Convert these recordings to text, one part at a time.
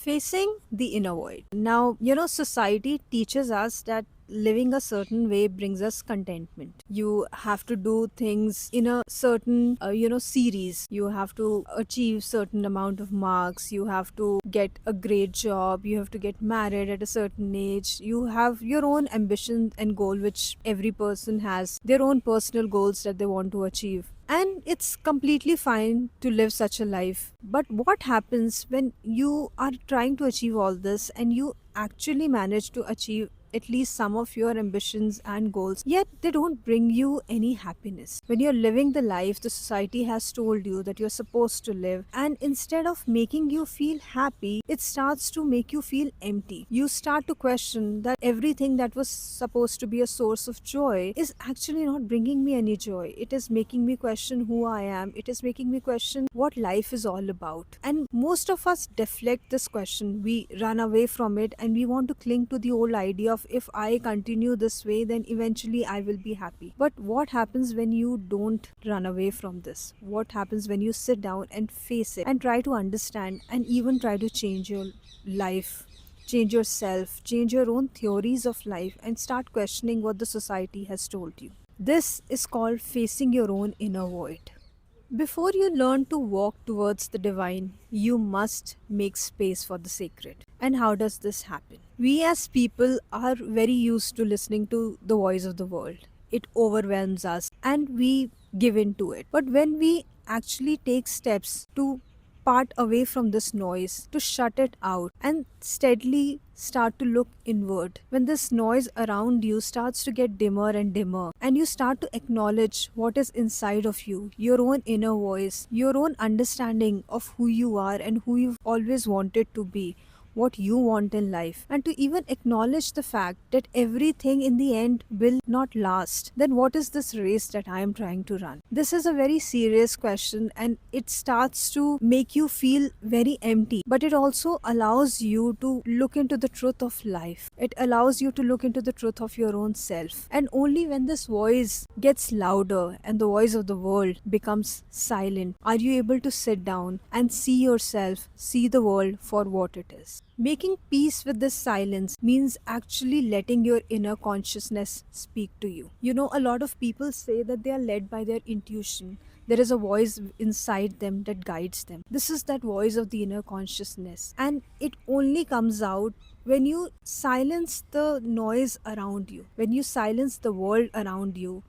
Facing the inner void. Now, society teaches us that living a certain way brings us contentment. You have to do things in a certain, series. You have to achieve certain amount of marks. You have to get a great job. You have to get married at a certain age. You have your own ambition and goal, which every person has their own personal goals that they want to achieve. And it's completely fine to live such a life. But what happens when you are trying to achieve all this and you actually manage to achieve at least some of your ambitions and goals, yet they don't bring you any happiness? When you're living the life the society has told you that you're supposed to live, and instead of making you feel happy, it starts to make you feel empty. You start to question that everything that was supposed to be a source of joy is actually not bringing me any joy. It is making me question who I am. It is making me question what life is all about. And most of us deflect this question. We run away from it and we want to cling to the old idea of, if I continue this way, then eventually I will be happy. But what happens when you don't run away from this? What happens when you sit down and face it and try to understand and even try to change your life, change yourself, change your own theories of life, and start questioning what the society has told you? This is called facing your own inner void. Before you learn to walk towards the divine, you must make space for the sacred. And how does this happen? We as people are very used to listening to the voice of the world. It overwhelms us and we give in to it. But when we actually take steps to part away from this noise, to shut it out and steadily start to look inward, when this noise around you starts to get dimmer and dimmer, and you start to acknowledge what is inside of you, your own inner voice, your own understanding of who you are and who you've always wanted to be, what you want in life, and to even acknowledge the fact that everything in the end will not last, then what is this race that I am trying to run? This is a very serious question and it starts to make you feel very empty, but it also allows you to look into the truth of life. It allows you to look into the truth of your own self. And only when this voice gets louder and the voice of the world becomes silent are you able to sit down and see yourself, see the world for what it is. Making peace with this silence means actually letting your inner consciousness speak to you. A lot of people say that they are led by their intuition. There is a voice inside them that guides them. This is that voice of the inner consciousness. And it only comes out when you silence the noise around you, when you silence the world around you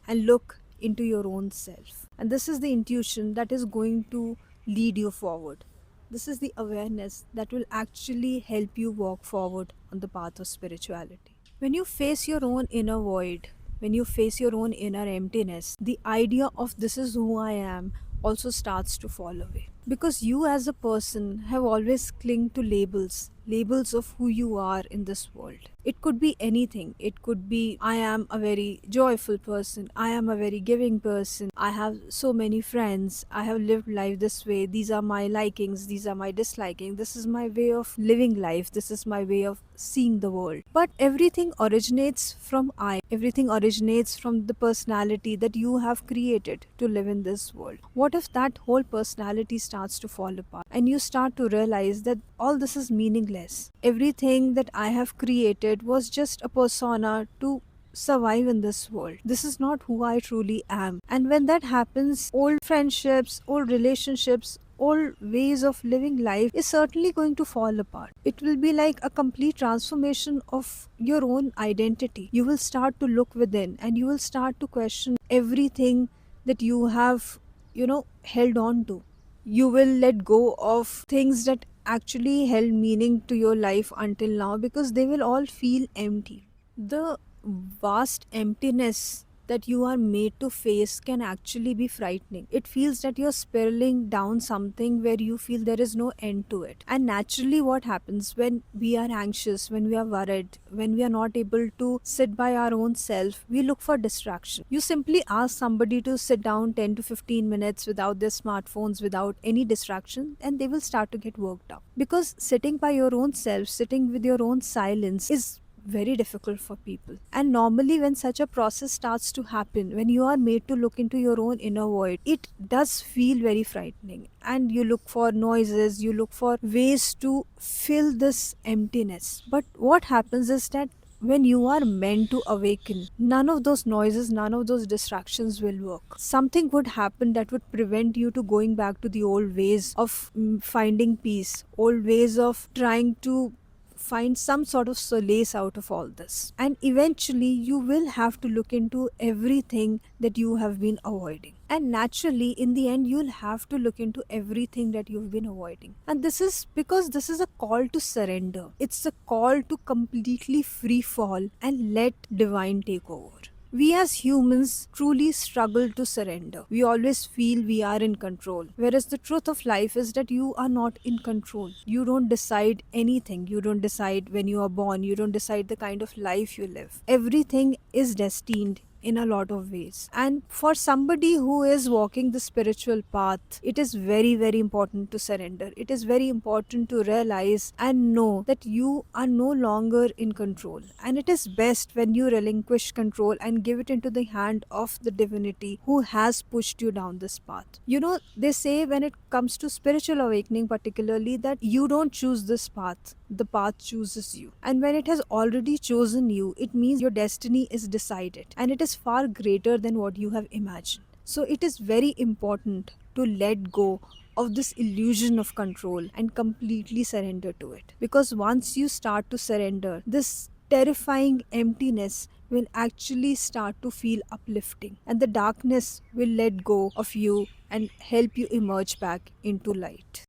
and look into your own self. And this is the intuition that is going to lead you forward. This is the awareness that will actually help you walk forward on the path of spirituality. When you face your own inner void, when you face your own inner emptiness, the idea of this is who I am also starts to fall away. Because you as a person have always clung to labels of who you are in this world. It could be anything. It could be, I am a very joyful person, I am a very giving person, I have so many friends, I have lived life this way, these are my likings, these are my disliking, this is my way of living life, this is my way of seeing the world. But everything originates from everything originates from the personality that you have created to live in this world. What if that whole personality starts to fall apart and you start to realize that all this is meaningless? Everything that I have created was just a persona to survive in this world. This is not who I truly am. And when that happens, old friendships, old relationships, old ways of living life is certainly going to fall apart. It will be like a complete transformation of your own identity. You will start to look within and you will start to question everything that you have, held on to. You will let go of things that actually held meaning to your life until now, because they will all feel empty. The vast emptiness that you are made to face can actually be frightening. It feels that you're spiraling down something where you feel there is no end to it. And naturally, what happens when we are anxious, when we are worried, when we are not able to sit by our own self, we look for distraction. You simply ask somebody to sit down 10 to 15 minutes without their smartphones, without any distraction, and they will start to get worked up. Because sitting by your own self, sitting with your own silence is very difficult for people. And normally, when such a process starts to happen, when you are made to look into your own inner void, it does feel very frightening. And you look for noises, you look for ways to fill this emptiness. But what happens is that when you are meant to awaken, none of those noises, none of those distractions will work. Something would happen that would prevent you to going back to the old ways of finding peace, old ways of trying to find some sort of solace out of all this. And eventually, you will have to look into everything that you have been avoiding. And naturally, in the end, you'll have to look into everything that you've been avoiding. And this is because this is a call to surrender. It's a call to completely free fall and let divine take over. We as humans truly struggle to surrender. We always feel we are in control. Whereas the truth of life is that you are not in control. You don't decide anything. You don't decide when you are born. You don't decide the kind of life you live. Everything is destined in a lot of ways. And for somebody who is walking the spiritual path, it is very, very important to surrender. It is very important to realize and know that you are no longer in control. And it is best when you relinquish control and give it into the hand of the divinity who has pushed you down this path. You know, they say when it comes to spiritual awakening, particularly, that you don't choose this path, the path chooses you. And when it has already chosen you, it means your destiny is decided and it is far greater than what you have imagined. So it is very important to let go of this illusion of control and completely surrender to it. Because once you start to surrender, this terrifying emptiness will actually start to feel uplifting, and the darkness will let go of you and help you emerge back into light.